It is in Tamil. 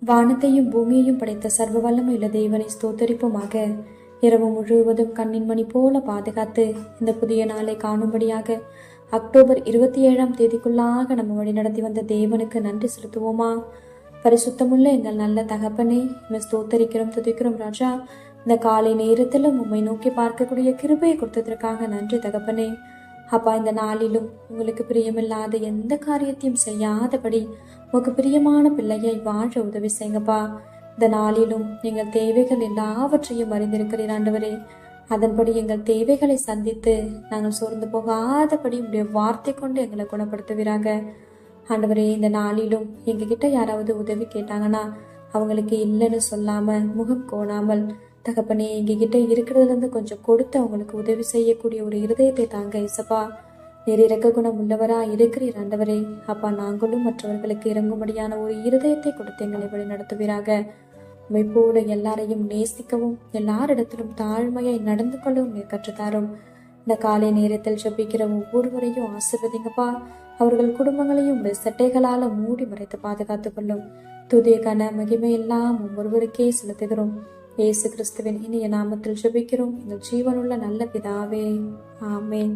வானத்தையும் பூமியையும் படைத்த சர்வ வல்லமையுள்ள தேவனை ஸ்தோத்தரிப்போமாக. இரவு முழுவதும் கண்ணின் மணி போல பாதுகாத்து இந்த புதிய நாளை காணும்படியாக அக்டோபர் 27ஆம் தேதிக்குள்ளாக நம்ம வழி நடத்தி வந்த தேவனுக்கு நன்றி செலுத்துவோமா? பரிசுத்தமுள்ள எங்கள் நல்ல தகப்பனே, ஸ்தோத்தரிக்கிறோம், துதிக்கிறோம் ராஜா. இந்த காலை நேரத்திலும் உம்மை நோக்கி பார்க்கக்கூடிய கிருபையை கொடுத்ததற்காக நன்றி தகப்பனே. அப்பா, இந்த நாளிலும் உங்களுக்கு பிரியமில்லாத எந்த காரியத்தையும் செய்யாதபடி உங்களுக்கு பிரியமான பிள்ளையை வாழ உதவி செய்யுங்கப்பா. இந்த நாளிலும் எங்கள் தேவைகள் எல்லாவற்றையும் அறிந்திருக்கிறீர் ஆண்டவரே. அதன்படி எங்கள் தேவைகளை சந்தித்து நாங்கள் சோர்ந்து போகாதபடி உடைய வார்த்தை கொண்டு எங்களை குணப்படுத்துவீராக ஆண்டவரே. இந்த நாளிலும் எங்ககிட்ட யாராவது உதவி கேட்டாங்கன்னா அவங்களுக்கு இல்லைன்னு சொல்லாம, முகம் கோணாமல், தகப்பனே எங்ககிட்ட இருக்கிறதுல இருந்து கொஞ்சம் கொடுத்து அவங்களுக்கு உதவி செய்யக்கூடிய ஒரு இருதயத்தை தாங்க இசப்பா. நீர் இரக்க குணம் உள்ளவரா இருக்கிறீர் ஆண்டவரே. அப்பா, நாங்களும் மற்றவர்களுக்கு இறங்கும்படியான ஒரு இருதயத்தை கொடுத்து எங்களை வழி நடத்துவீராக. உம்மை போல எல்லாரையும் நேசிக்கவும் எல்லாரிடத்திலும் தாழ்மையை நடந்து கொள்ளவும் நீர் கற்றுத்தாரும். இந்த காலை நேரத்தில் ஜெபிக்கிற ஒவ்வொருவரையும் ஆசீர்வதிங்கப்பா. அவர்கள் குடும்பங்களையும் உடைய சட்டைகளால மூடி மறைத்து பாதுகாத்துக் கொள்ளும். துதிய கன மகிமை எல்லாம் ஒவ்வொருவருக்கே செலுத்துகிறோம். இயேசு கிறிஸ்துவின் இனிய நாமத்தில் ஜெபிக்கிறோம் எங்கள் ஜீவனுள்ள நல்ல பிதாவே, ஆமென்.